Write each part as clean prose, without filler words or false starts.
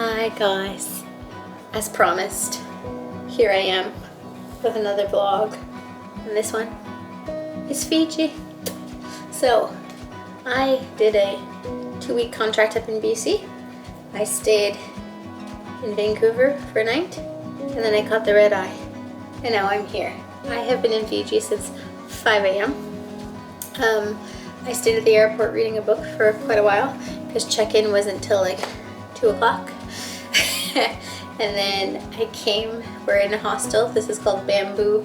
Hi guys, as promised, here I am with another vlog, and this one is Fiji. So I did a 2-week contract up in BC. I stayed in Vancouver for a night, and then I caught the red eye, and now I'm here. I have been in Fiji since 5 a.m. I stayed at the airport reading a book for quite a while because check-in wasn't until like 2 o'clock. And then I came, we're in a hostel. This is called Bamboo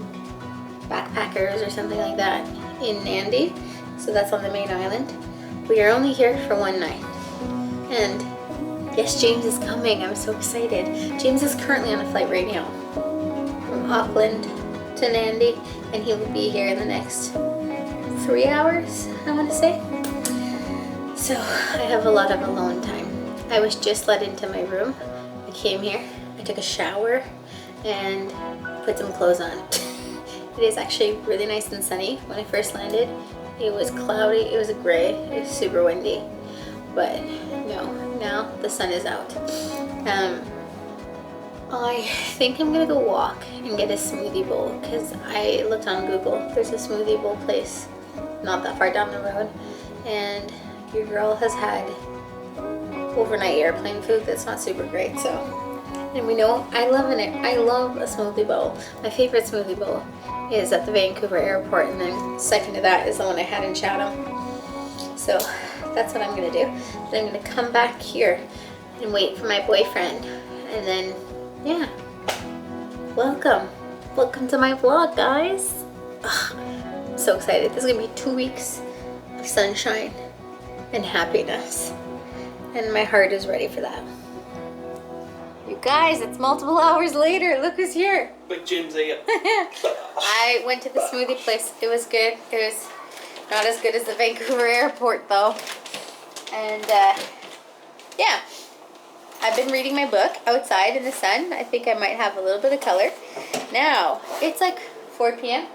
Backpackers or something like that in Nandi. So that's on the main island. We are only here for one night. And yes, James is coming. I'm so excited. James is currently on a flight right now from Auckland to Nandi, and he will be here in the next 3 hours, I want to say. So I have a lot of alone time. I was just let into my room. I came here, I took a shower, and put some clothes on. It is actually really nice and sunny. When I first landed, it was cloudy, it was gray, it was super windy. But no, now the sun is out. I think I'm gonna go walk and get a smoothie bowl because I looked on Google. There's a smoothie bowl place not that far down the road, and your girl has had overnight airplane food that's not super great. So, and we know I love a smoothie bowl. My favorite smoothie bowl is at the Vancouver airport, and then second to that is the one I had in Chatham. So that's what I'm gonna do. Then I'm gonna come back here and wait for my boyfriend, and then yeah, welcome to my vlog, guys. Ugh, I'm so excited. This is gonna be 2 weeks of sunshine and happiness, and my heart is ready for that. You guys, it's multiple hours later. Look who's here. Big Jim's here. I went to the smoothie place. It was good. It was not as good as the Vancouver airport though. And yeah, I've been reading my book outside in the sun. I think I might have a little bit of color. Now, it's like 4 p.m.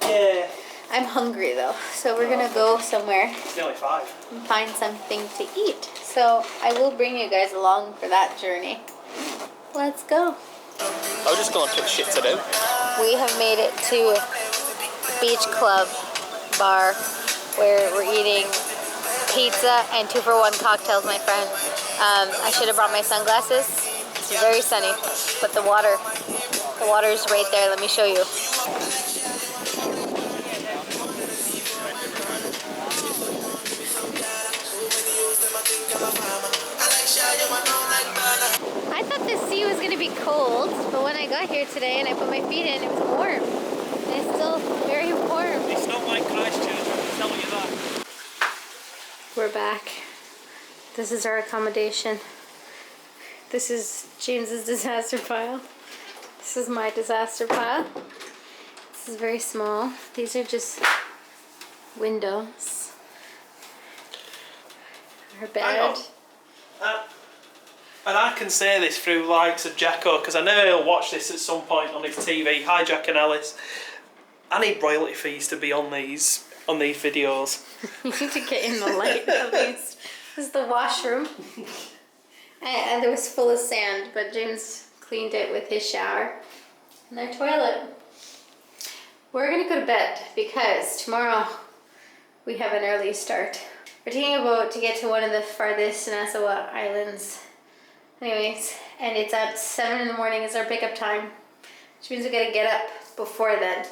Yeah. I'm hungry though, so we're gonna go somewhere. It's nearly 5. And find something to eat. So I will bring you guys along for that journey. Let's go. I was just going to shit to do. We have made it to Beach Club bar where we're eating pizza and 2-for-1 cocktails, my friend. I should have brought my sunglasses. It's very sunny, but the water is right there. Let me show you. I thought the sea was going to be cold, but when I got here today and I put my feet in, it was warm. And it's still very warm. It's not like Christchurch, I'm telling you that. We're back. This is our accommodation. This is James's disaster pile. This is my disaster pile. This is very small. These are just windows. Our bed. And I can say this through likes of Jacko, because I know he'll watch this at some point on his TV. Hi, Jack and Alice. I need royalty fees to be on these videos. You need to get in the light at least. This is the washroom. And it was full of sand, but James cleaned it with his shower. And our toilet. We're gonna go to bed because tomorrow we have an early start. We're taking a boat to get to one of the farthest Sawa Islands. Anyways, and it's at 7 in the morning is our pickup time, which means we gotta get up before then.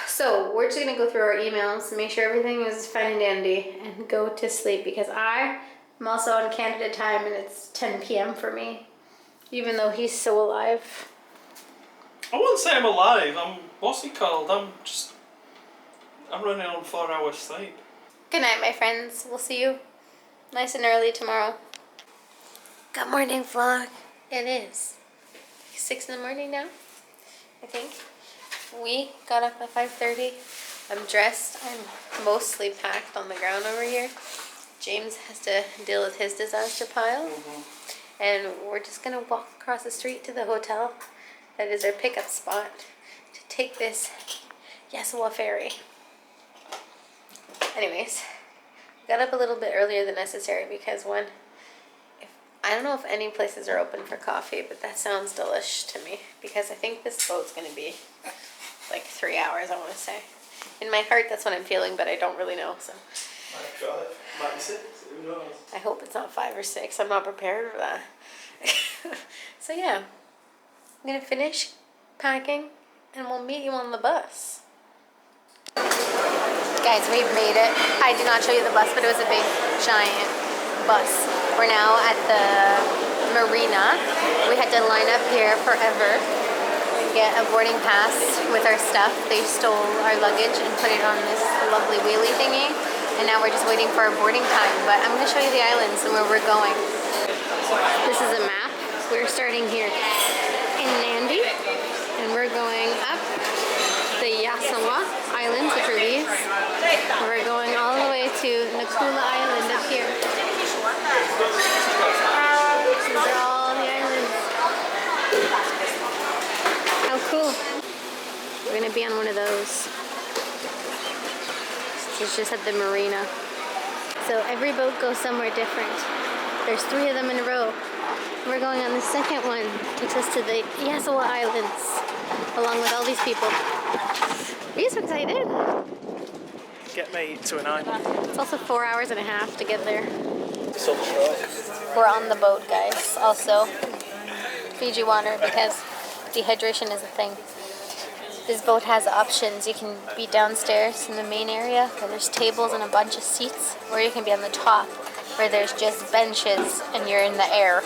So we're just gonna go through our emails, make sure everything is fine and dandy, and go to sleep because I'm also on Canada time and it's 10 p.m. for me, even though he's so alive. I wouldn't say I'm alive. What's he called? I'm running on 4 hours sleep. Good night, my friends. We'll see you nice and early tomorrow. Good morning, vlog. It is 6 in the morning now, I think. We got up at 5:30. I'm dressed. I'm mostly packed on the ground over here. James has to deal with his disaster pile. And we're just going to walk across the street to the hotel. That is our pickup spot to take this Yasawa ferry. Anyways, got up a little bit earlier than necessary because one, I don't know if any places are open for coffee, but that sounds delish to me because I think this boat's going to be like 3 hours, I want to say. In my heart, that's what I'm feeling, but I don't really know, so. Might drive, might be 6, who knows? I hope it's not 5 or 6. I'm not prepared for that. So yeah, I'm going to finish packing and we'll meet you on the bus. Guys, we've made it. I did not show you the bus, but it was a big, giant bus. We're now at the marina. We had to line up here forever and get a boarding pass with our stuff. They stole our luggage and put it on this lovely wheelie thingy. And now we're just waiting for our boarding time. But I'm going to show you the islands and where we're going. This is a map. We're starting here in Nandi. And we're going up the Yasawa Islands, which are these. And we're going all the way to Nacula Island up here. These are all the islands. How cool. We're going to be on one of those. It's just at the marina. So every boat goes somewhere different. There's 3 of them in a row. We're going on the second one. Takes us to the Yasawa Islands, along with all these people. Are you so excited? Get me to an island. It's also 4 hours and a half to get there. So short. We're on the boat, guys. Also, Fiji water because dehydration is a thing. This boat has options. You can be downstairs in the main area where there's tables and a bunch of seats, or you can be on the top where there's just benches and you're in the air.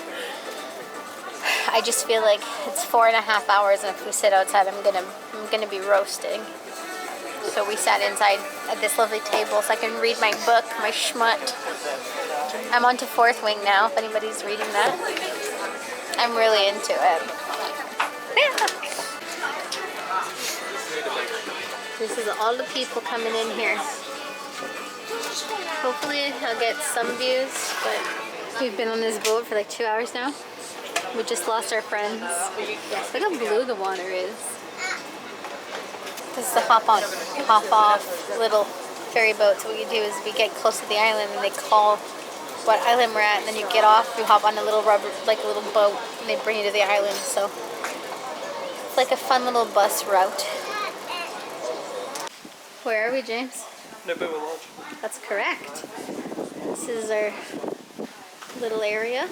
I just feel like it's 4.5 hours, and if we sit outside, I'm gonna be roasting. So we sat inside at this lovely table so I can read my book, my schmut. I'm on to 4th wing now, if anybody's reading that. I'm really into it. This is all the people coming in here. Hopefully I'll get some views, but we've been on this boat for like 2 hours now. We just lost our friends. Look how blue the water is. This is the hop off little ferry boat. So what you do is we get close to the island and they call what island we're at, and then you get off, you hop on a little rubber, like a little boat, and they bring you to the island. So it's like a fun little bus route. Where are we, James? Nabua Lodge. That's correct. This is our little area.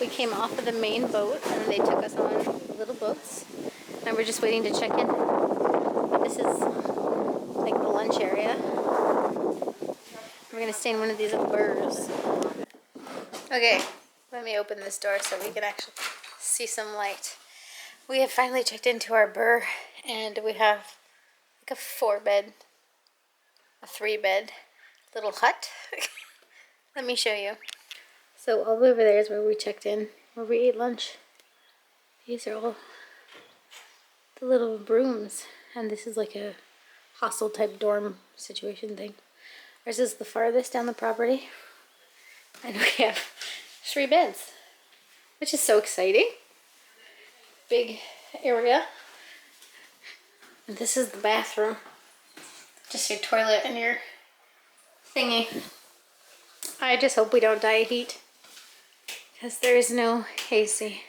We came off of the main boat and then they took us on the little boats. And we're just waiting to check in. This is like the lunch area. We're gonna stay in one of these little burrs. Okay, let me open this door so we can actually see some light. We have finally checked into our burr and we have like a 4-bed, a 3-bed little hut. Let me show you. So all over there is where we checked in, where we ate lunch. These are all the little rooms, and this is like a hostel type dorm situation thing. Ours is the farthest down the property, and we have 3 beds, which is so exciting. Big area. And this is the bathroom. Just your toilet and your thingy. I just hope we don't die of heat, because there is no AC.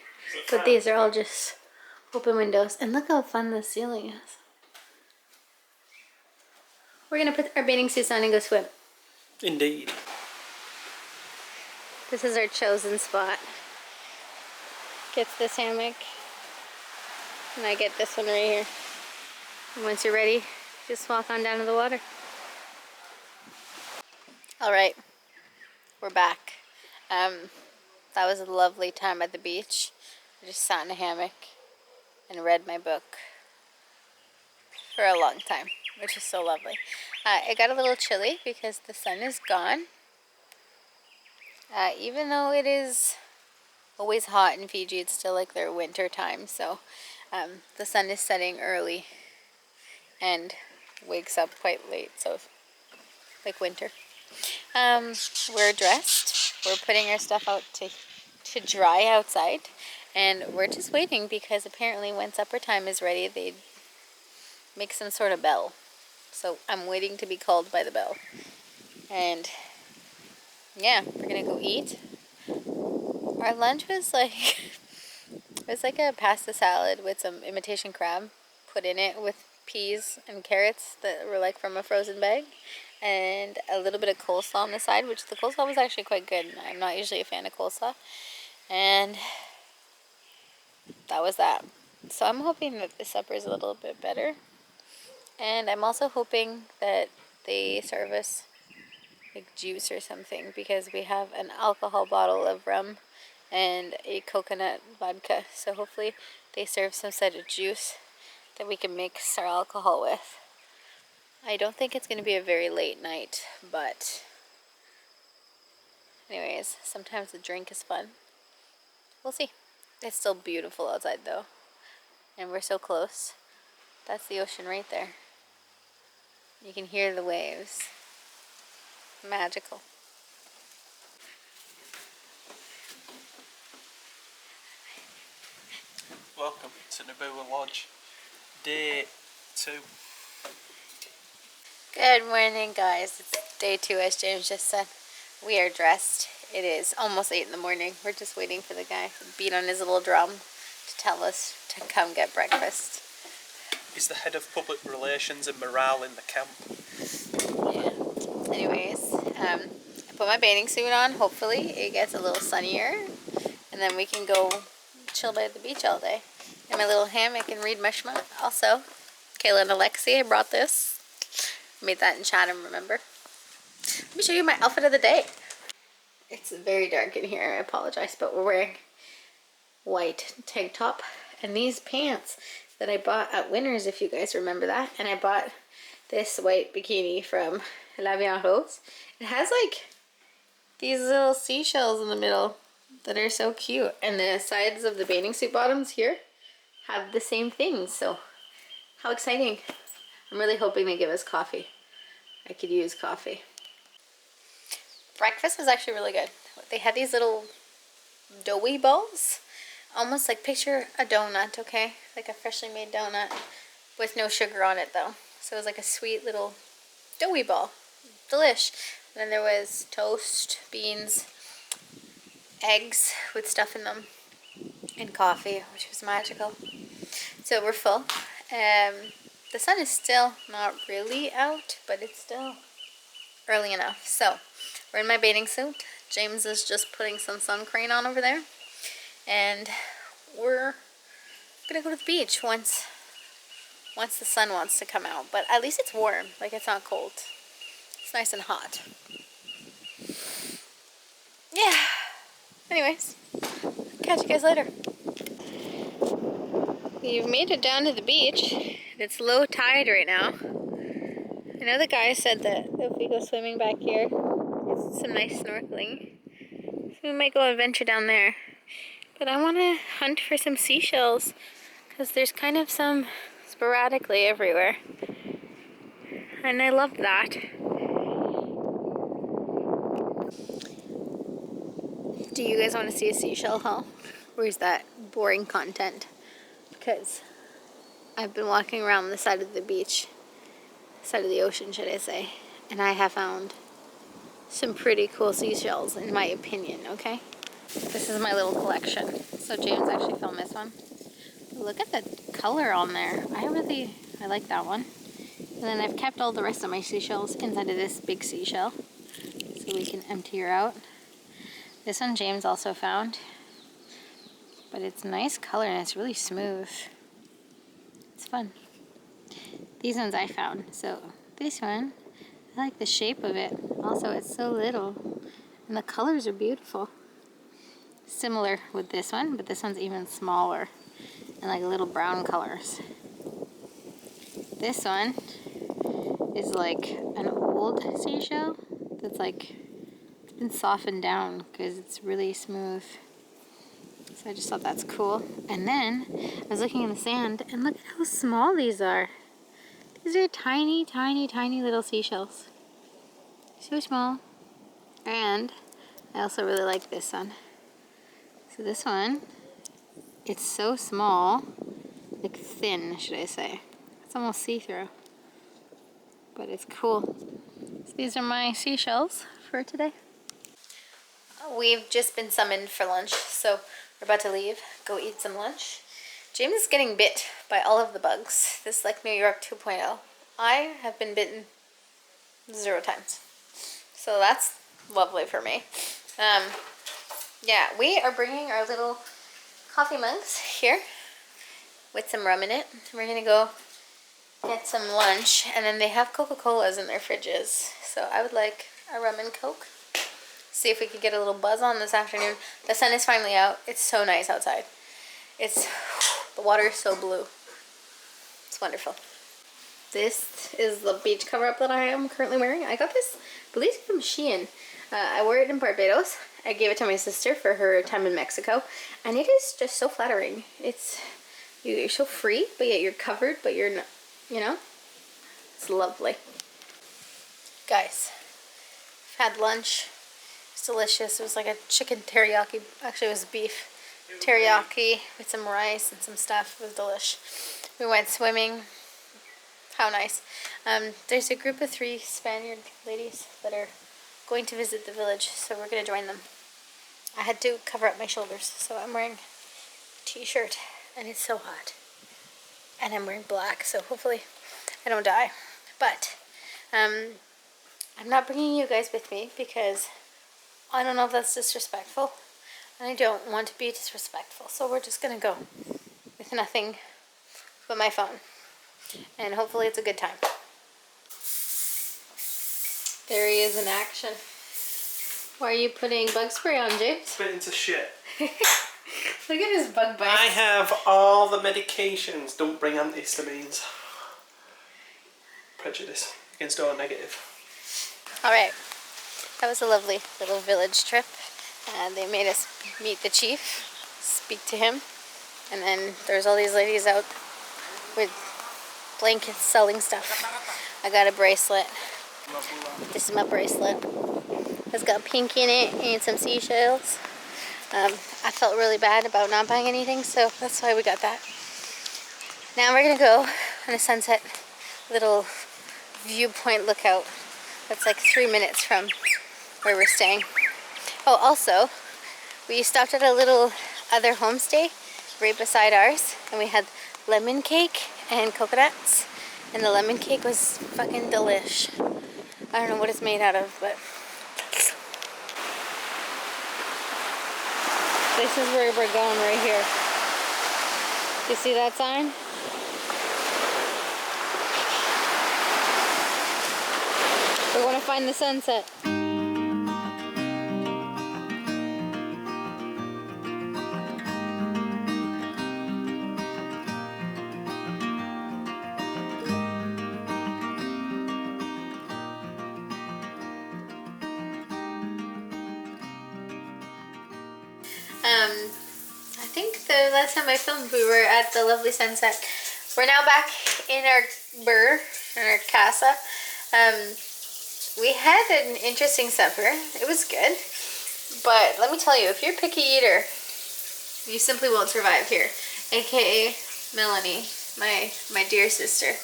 But these are all just open windows. And look how fun the ceiling is. We're going to put our bathing suits on and go swim. Indeed. This is our chosen spot. Gets this hammock. And I get this one right here. And once you're ready, just walk on down to the water. Alright. We're back. That was a lovely time at the beach. I just sat in a hammock and read my book for a long time, which is so lovely. It got a little chilly because the sun is gone. Even though it is always hot in Fiji, it's still like their winter time. So the sun is setting early and wakes up quite late, so like winter. We're dressed. We're putting our stuff out to dry outside, and we're just waiting because apparently when supper time is ready, they make some sort of bell. So I'm waiting to be called by the bell. And yeah, we're gonna go eat. Our lunch was like, it was like a pasta salad with some imitation crab put in it with peas and carrots that were like from a frozen bag, and a little bit of coleslaw on the side, which the coleslaw was actually quite good. I'm not usually a fan of coleslaw. And that was that. So I'm hoping that the supper is a little bit better. And I'm also hoping that they serve us like juice or something, because we have an alcohol bottle of rum and a coconut vodka. So hopefully they serve some sort of juice that we can mix our alcohol with. I don't think it's going to be a very late night, but anyways, sometimes the drink is fun. We'll see. It's still beautiful outside though, and we're so close. That's the ocean right there. You can hear the waves. Magical. Welcome to Nabua Lodge, day 2. Good morning, guys. It's day 2, as James just said. We are dressed. It is almost 8 in the morning. We're just waiting for the guy to beat on his little drum to tell us to come get breakfast. He's the head of public relations and morale in the camp. Yeah. Anyways, I put my bathing suit on. Hopefully it gets a little sunnier, and then we can go chill by the beach all day. In my little hammock and read Mushma. Also, Kayla and Alexi, I brought this. Made that in Chatham, remember? Let me show you my outfit of the day. It's very dark in here, I apologize, but we're wearing white tank top and these pants that I bought at Winners, if you guys remember that. And I bought this white bikini from La Vie Rose. It has like these little seashells in the middle that are so cute, and the sides of the bathing suit bottoms here have the same thing. So how exciting. I'm really hoping they give us coffee. I could use coffee. Breakfast was actually really good. They had these little doughy balls, almost like, picture a donut, okay? Like a freshly made donut with no sugar on it though. So it was like a sweet little doughy ball. Delish. And then there was toast, beans, eggs with stuff in them, and coffee, which was magical. So we're full. The sun is still not really out, but it's still early enough. So we're in my bathing suit. James is just putting some sun cream on over there, and we're gonna go to the beach once the sun wants to come out. But at least it's warm, like it's not cold. It's nice and hot. Yeah. Anyways, catch you guys later. We've made it down to the beach. It's low tide right now. I know the guy said that if we go swimming back here, it's some nice snorkeling. So we might go and venture down there. But I want to hunt for some seashells, because there's kind of some sporadically everywhere. And I love that. Do you guys want to see a seashell haul? Or is that boring content? Because I've been walking around the side of the beach, side of the ocean, should I say, and I have found some pretty cool seashells, in my opinion, okay? This is my little collection. So James actually filmed this one. Look at the color on there. I like that one. And then I've kept all the rest of my seashells inside of this big seashell, so we can empty her out. This one James also found, but it's nice color and it's really smooth. It's fun. These ones I found. So this one, I like the shape of it. Also, it's so little, and the colors are beautiful. Similar with this one, but this one's even smaller and like little brown colors. This one is like an old seashell that's like been softened down because it's really smooth. So I just thought that's cool. And then I was looking in the sand, and look at how small these are. These are tiny, tiny, tiny little seashells. So small. And I also really like this one. So this one, it's so small, like thin, should I say. It's almost see-through. But it's cool. So these are my seashells for today. we've just been summoned for lunch, so we're about to leave, go eat some lunch. James is getting bit by all of the bugs. This is like New York 2.0. I have been bitten 0 times. So that's lovely for me. Yeah, we are bringing our little coffee mugs here with some rum in it. We're going to go get some lunch, and then they have Coca-Colas in their fridges. So I would like a rum and Coke. See if we could get a little buzz on this afternoon. The sun is finally out. It's so nice outside. The water is so blue. It's wonderful. This is the beach cover-up that I am currently wearing. I got this, I believe, from Shein. I wore it in Barbados. I gave it to my sister for her time in Mexico, and it is just so flattering. You're so free, but yet you're covered, but you're not, you know? It's lovely. Guys, I've had lunch. It's delicious. It was like a chicken teriyaki. Actually, it was beef teriyaki with some rice and some stuff. It was delish. We went swimming. How nice. There's a group of 3 Spaniard ladies that are going to visit the village, so we're going to join them. I had to cover up my shoulders, so I'm wearing a t-shirt, and it's so hot. And I'm wearing black, so hopefully I don't die. But I'm not bringing you guys with me because I don't know if that's disrespectful, and I don't want to be disrespectful. So we're just going to go with nothing but my phone. And hopefully it's a good time. There he is in action. Why are you putting bug spray on, James? Bit into shit. Look at his bug bites. I have all the medications. Don't bring antihistamines. Prejudice against O negative. Alright. That was a lovely little village trip. They made us meet the chief, speak to him, and then there's all these ladies out with blankets selling stuff. I got a bracelet. This is my bracelet. It's got pink in it and some seashells. I felt really bad about not buying anything, so that's why we got that. Now we're gonna go on a sunset little viewpoint lookout. That's like 3 minutes from where we're staying. Oh, also, we stopped at a little other homestay right beside ours, and we had lemon cake and coconuts, and the lemon cake was fucking delish. I don't know what it's made out of, but this is where we're going right here. You see that sign? We're going to find the sunset. I think the last time I filmed we were at the lovely sunset. We're now back in our in our casa. We had an interesting supper. It was good. But let me tell you, if you're a picky eater, you simply won't survive here. AKA Melanie, my dear sister,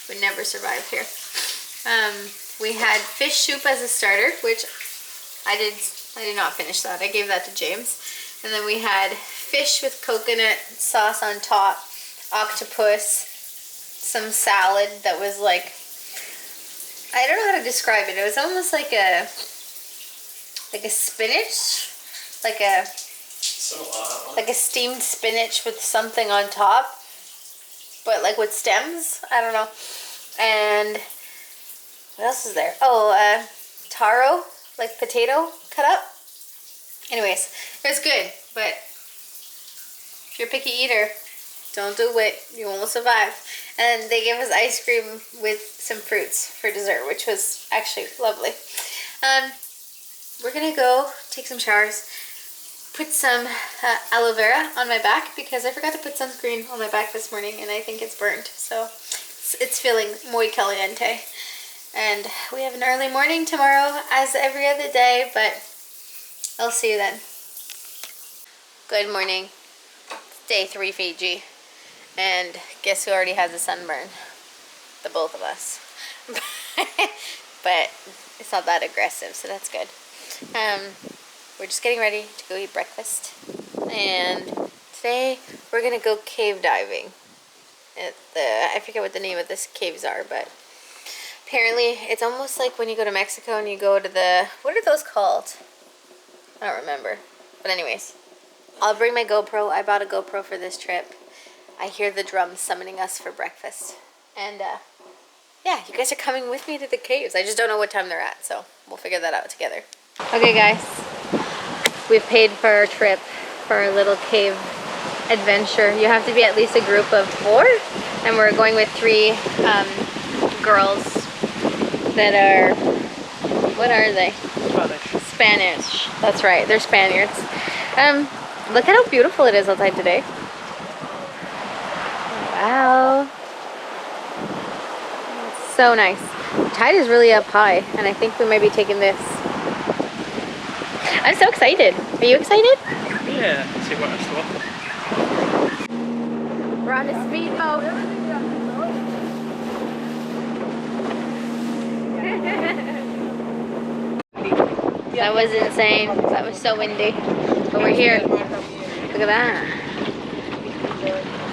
would never survive here. We had fish soup as a starter, which I did not finish that. I gave that to James. And then we had fish with coconut sauce on top, octopus, some salad that was like, I don't know how to describe it. It was almost like a spinach, like a steamed spinach with something on top, but like with stems. I don't know. And what else is there? Oh, taro, like potato cut up. Anyways, it was good, but if you're a picky eater, don't do it. You won't survive. And they gave us ice cream with some fruits for dessert, which was actually lovely. We're gonna go take some showers, put some aloe vera on my back because I forgot to put sunscreen on my back this morning and I think it's burnt. So it's feeling muy caliente. And we have an early morning tomorrow as every other day, but I'll see you then. Good morning. It's day 3 Fiji. And guess who already has a sunburn? The both of us. But it's not that aggressive, so that's good. we're just getting ready to go eat breakfast. And today we're gonna go cave diving. I forget what the name of this caves are, but apparently it's almost like when you go to Mexico and you go to the, what are those called? I don't remember. But anyways, I'll bring my GoPro. I bought a GoPro for this trip. I hear the drums summoning us for breakfast. And yeah, you guys are coming with me to the caves. I just don't know what time they're at, so we'll figure that out together. Okay guys, we've paid for our trip, for our little cave adventure. You have to be at least a group of 4, and we're going with 3 girls that are, what are they? Spanish. That's right, they're Spaniards. Look at how beautiful it is outside today. Wow. It's so nice. The tide is really up high, and I think we might be taking this. I'm so excited. Are you excited? Yeah, let's see what has to offer. We're on a speedboat. That was insane. That was so windy. But we're here. Look at that.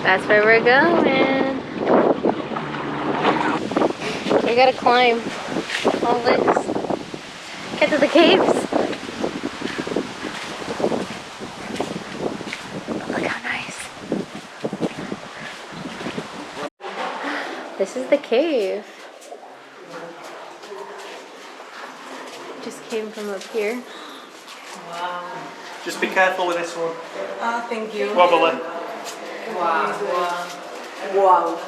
That's where we're going. We gotta climb all this. Get to the caves. Look how nice. This is the cave. Just came from up here. Wow. Just be careful with this one. Ah, thank you. Wobbly. Wow. Wow.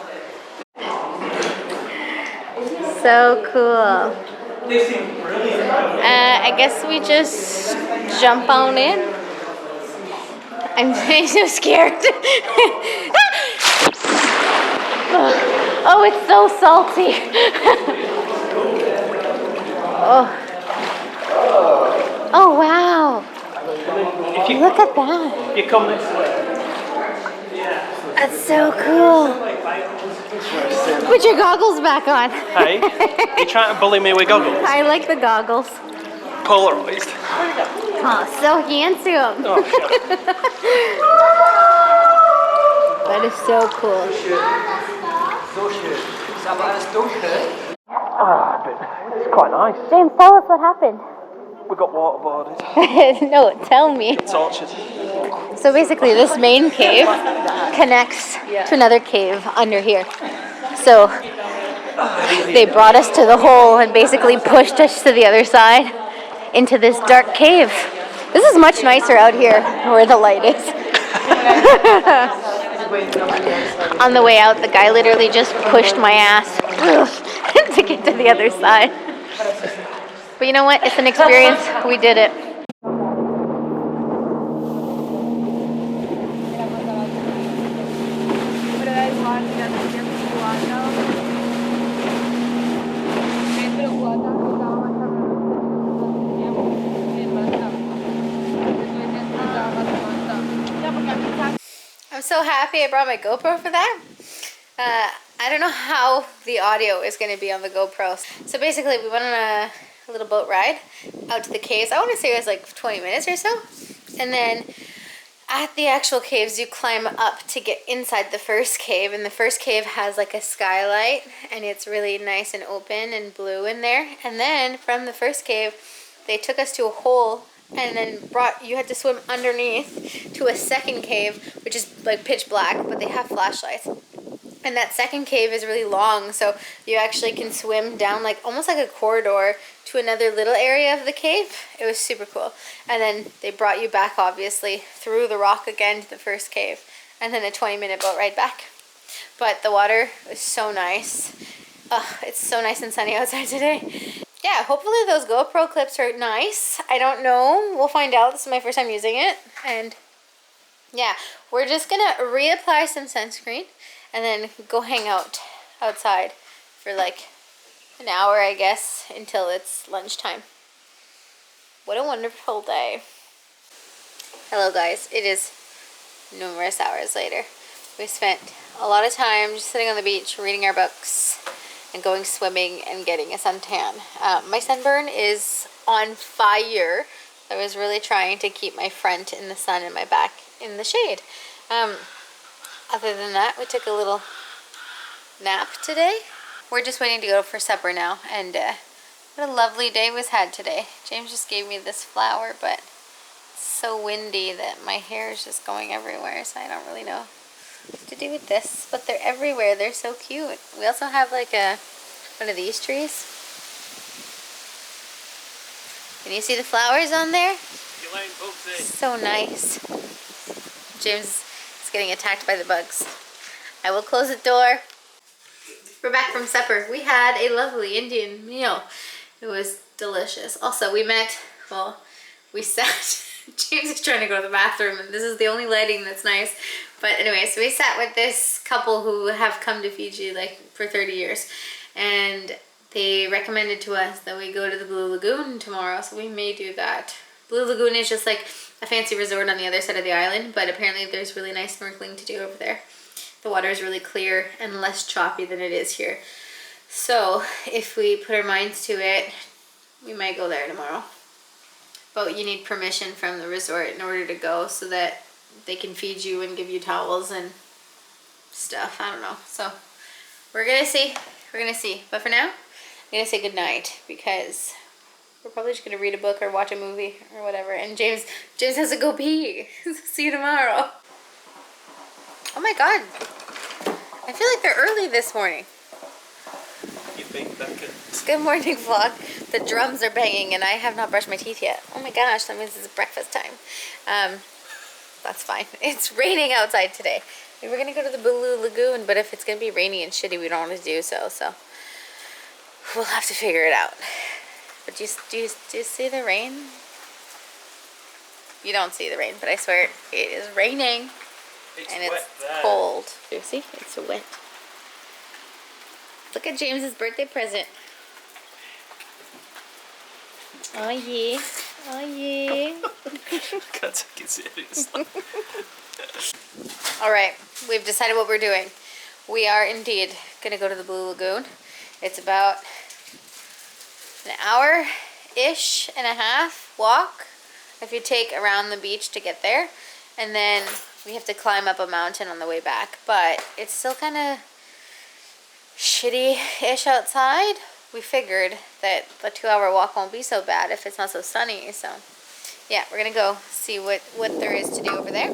So cool. They seem brilliant. I guess we just jump on in. I'm so scared. Oh, it's so salty. Oh. Oh wow. If you, Look at that. you come this way. That's so cool. Put your goggles back on. Hey, you trying to bully me with goggles? I like the goggles. Polarized. Oh, so handsome. Oh, shit. That is so cool. It's quite nice. James, tell us what happened. We got waterboarded. No, tell me. Tortured. So basically this main cave connects to another cave under here. So they brought us to the hole and basically pushed us to the other side into this dark cave. This is much nicer out here where the light is. On the way out, the guy literally just pushed my ass to get to the other side. But you know what? It's an experience. We did it. I'm so happy I brought my GoPro for that. I don't know how the audio is going to be on the GoPro. So basically we went on a little boat ride out to the caves. I want to say it was like 20 minutes or so. And then at the actual caves you climb up to get inside the first cave. And the first cave has like a skylight and it's really nice and open and blue in there. And then from the first cave they took us to a hole and then you had to swim underneath to a second cave, which is like pitch black, but they have flashlights. And that second cave is really long, so you actually can swim down like almost like a corridor to another little area of the cave. It was super cool. And then they brought you back, obviously, through the rock again to the first cave. And then a 20-minute boat ride back. But the water was so nice. It's so nice and sunny outside today. Yeah, hopefully those GoPro clips are nice. I don't know. We'll find out. This is my first time using it. And yeah, we're just going to reapply some sunscreen and then go hang out outside for like an hour, I guess, until it's lunchtime. What a wonderful day. Hello guys, it is numerous hours later. We spent a lot of time just sitting on the beach reading our books and going swimming and getting a suntan. My sunburn is on fire, I was really trying to keep my front in the sun and my back in the shade. Other than that, we took a little nap today. We're just waiting to go for supper now, and what a lovely day was had today. James just gave me this flower, but it's so windy that my hair is just going everywhere, so I don't really know what to do with this. But they're everywhere. They're so cute. We also have like one of these trees. Can you see the flowers on there? So nice. James is getting attacked by the bugs. I will close the door. We're back from supper. We had a lovely Indian meal. It was delicious. Also, we sat. James is trying to go to the bathroom, and this is the only lighting that's nice. But anyway, so we sat with this couple who have come to Fiji like for 30 years. And they recommended to us that we go to the Blue Lagoon tomorrow, so we may do that. Blue Lagoon is just like a fancy resort on the other side of the island, but apparently there's really nice snorkeling to do over there. The water is really clear and less choppy than it is here. So if we put our minds to it, we might go there tomorrow. But you need permission from the resort in order to go, so that they can feed you and give you towels and stuff. I don't know. So we're gonna see. We're gonna see. But for now, I'm gonna say goodnight, because we're probably just gonna read a book or watch a movie or whatever. And James has to go pee. See you tomorrow. Oh my god. I feel like they're early this morning. You think that could... Good morning, vlog. The drums are banging and I have not brushed my teeth yet. Oh my gosh, that means it's breakfast time. That's fine. It's raining outside today. We were gonna go to the Blue Lagoon, but if it's gonna be rainy and shitty, we don't want to do so. So we'll have to figure it out. But do you see the rain? You don't see the rain, but I swear it is raining. And it's cold. You see? It's wet. Look at James's birthday present. Oh yeah. Oh yeah. Can't take it seriously. Alright, we've decided what we're doing. We are indeed going to go to the Blue Lagoon. It's about an hour-ish and a half walk if you take around the beach to get there. And then we have to climb up a mountain on the way back. But it's still kind of shitty-ish outside. We figured that the 2-hour walk won't be so bad if it's not so sunny. So yeah, we're going to go see what there is to do over there.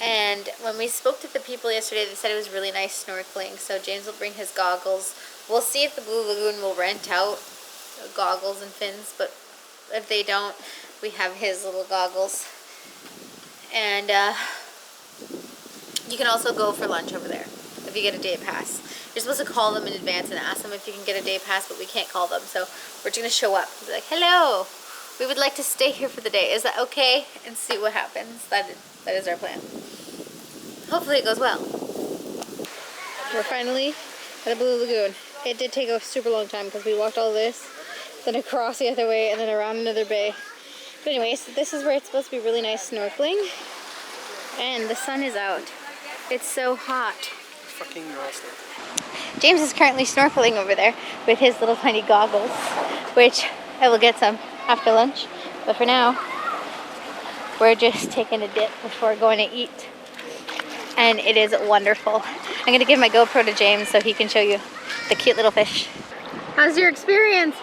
And when we spoke to the people yesterday, they said it was really nice snorkeling. So James will bring his goggles. We'll see if the Blue Lagoon will rent out goggles and fins, but if they don't, we have his little goggles. And you can also go for lunch over there if you get a day pass. You're supposed to call them in advance and ask them if you can get a day pass, but we can't call them. So we're just going to show up and be like, hello, we would like to stay here for the day. Is that okay? And see what happens. That is our plan. Hopefully it goes well. We're finally at the Blue Lagoon. It did take a super long time because we walked all this, then across the other way, and then around another bay. But anyways, this is where it's supposed to be really nice snorkeling. And the sun is out. It's so hot. Fucking roasted. James is currently snorkeling over there with his little tiny goggles, which I will get some after lunch. But for now, we're just taking a dip before going to eat. And it is wonderful. I'm going to give my GoPro to James so he can show you the cute little fish. How's your experience?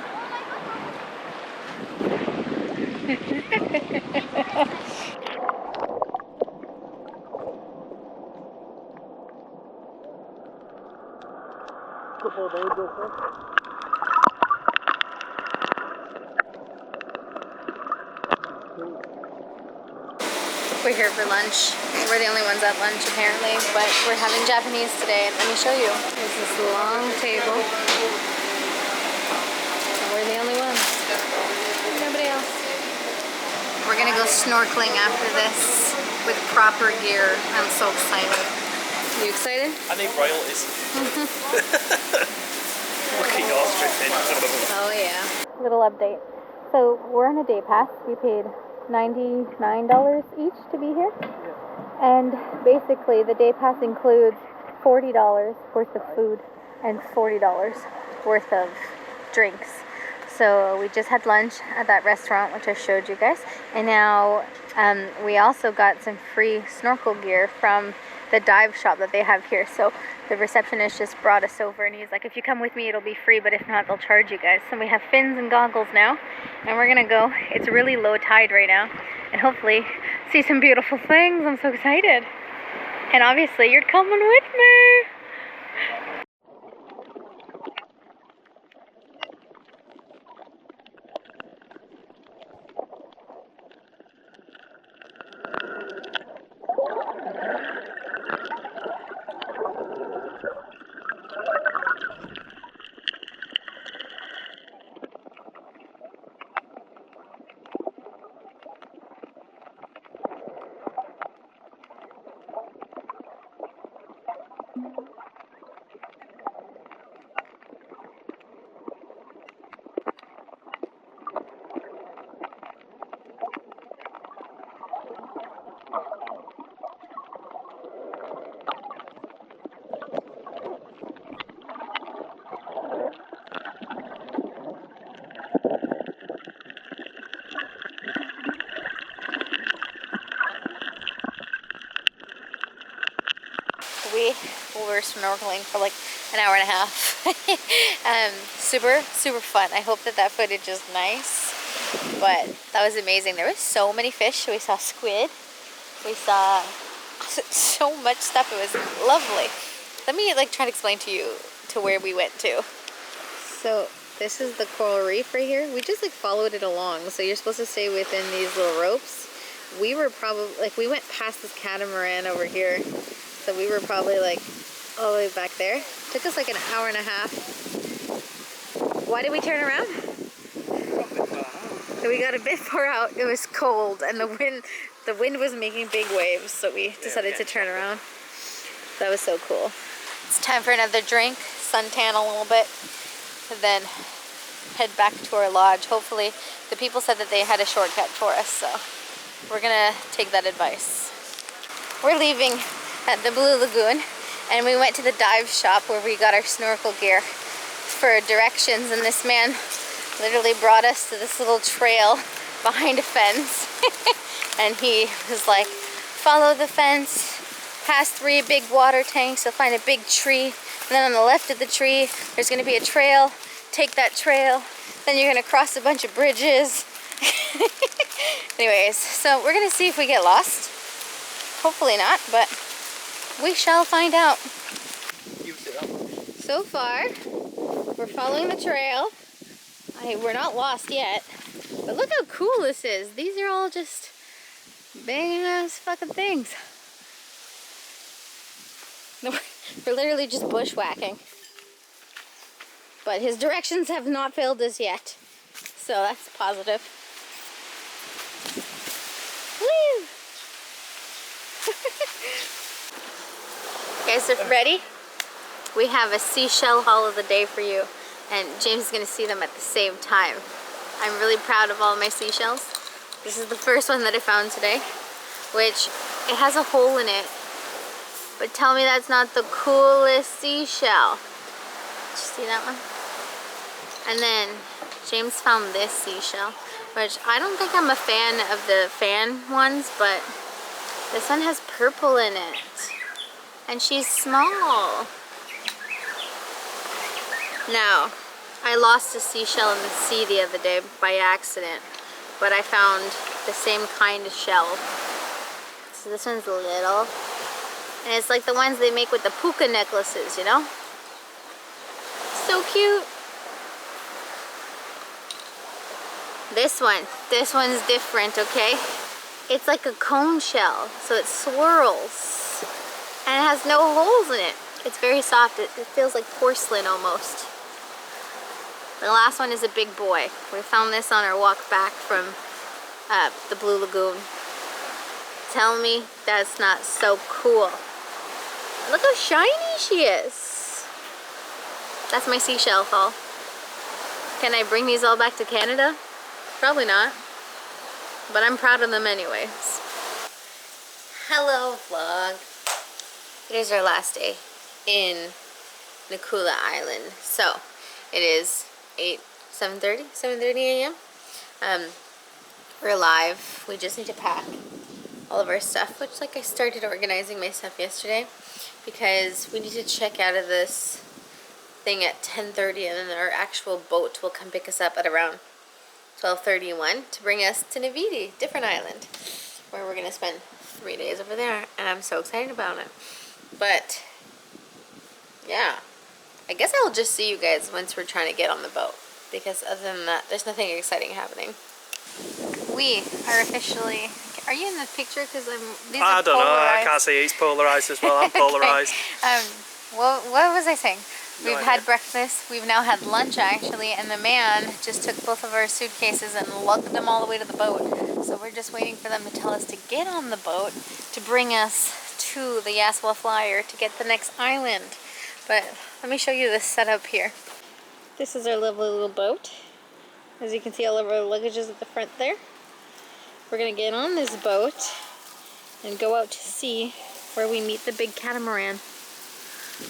We're here for lunch. We're the only ones at lunch apparently, but we're having Japanese today. Let me show you. There's this long table. And we're the only ones. Nobody else. We're gonna go snorkeling after this with proper gear. I'm so excited. You excited? I need royalties. Look at yours dripping. Oh yeah. Little update. So we're on a day pass. We paid $99 each to be here. And basically the day pass includes $40 worth of food and $40 worth of drinks. So we just had lunch at that restaurant, which I showed you guys. And now we also got some free snorkel gear from the dive shop that they have here. So the receptionist just brought us over and he's like, if you come with me, it'll be free, but if not, they'll charge you guys. So we have fins and goggles now, and we're gonna go. It's really low tide right now, and hopefully see some beautiful things. I'm so excited. And obviously, you're coming with me. We were snorkeling for like an hour and a half. Super fun. I hope that footage is nice, but that was amazing. There was so many fish. We saw squid. We saw so much stuff. It was lovely. Let me try to explain to you to where we went to. So this is the coral reef right here. We just followed it along. So you're supposed to stay within these little ropes. We were probably we went past this catamaran over here. So we were probably all the way back there. Took us an hour and a half. Why did we turn around? So we got a bit far out. It was cold and the wind was making big waves, so we decided to turn around. That was so cool. It's time for another drink, suntan a little bit, and then head back to our lodge. Hopefully, the people said that they had a shortcut for us, so we're gonna take that advice. We're leaving at the Blue Lagoon, and we went to the dive shop where we got our snorkel gear for directions, and this man literally brought us to this little trail behind a fence. And he was like, follow the fence, past 3 big water tanks, you'll find a big tree, and then on the left of the tree there's going to be a trail. Take that trail, then you're going to cross a bunch of bridges. Anyways, so we're going to see if we get lost. Hopefully not, but we shall find out. So far, we're following the trail. We're not lost yet, but look how cool this is. These are all just big ass fucking things. We're literally just bushwhacking. But his directions have not failed us yet, so that's positive. Woo! Guys, are ready? We have a seashell haul of the day for you, and James is going to see them at the same time. I'm really proud of all my seashells. This is the first one that I found today, which it has a hole in it, but tell me that's not the coolest seashell. Did you see that one? And then James found this seashell, which I don't think I'm a fan of the fan ones, but this one has purple in it. And she's small. Now, I lost a seashell in the sea the other day by accident, but I found the same kind of shell. So this one's little. And it's like the ones they make with the puka necklaces, you know? So cute. This one's different, okay? It's like a cone shell, so it swirls. And it has no holes in it. It's very soft. It feels like porcelain almost. The last one is a big boy. We found this on our walk back from the Blue Lagoon. Tell me that's not so cool. Look how shiny she is. That's my seashell haul. Can I bring these all back to Canada? Probably not. But I'm proud of them anyways. Hello vlog. It is our last day in Nacula Island. So it is 7:30 a.m. We're live. We just need to pack all of our stuff, which like I started organizing my stuff yesterday because we need to check out of this thing at 10:30 and then our actual boat will come pick us up at around 12:31 to bring us to Navidi, different island, where we're going to spend 3 days over there, and I'm so excited about it. But yeah, I guess I'll just see you guys once we're trying to get on the boat, because other than that, there's nothing exciting happening. We are officially... Are you in the picture? Because these are I don't know. I polarized. can't see. He's polarized as well. I'm polarized. What was I saying? No We've idea. had breakfast. We've now had lunch, actually, and the man just took both of our suitcases and lugged them all the way to the boat. So we're just waiting for them to tell us to get on the boat to bring us to the Yasawa Flyer to get the next island. But let me show you this setup here. This is our lovely little boat. As you can see, all of our luggage is at the front there. We're going to get on this boat and go out to sea where we meet the big catamaran.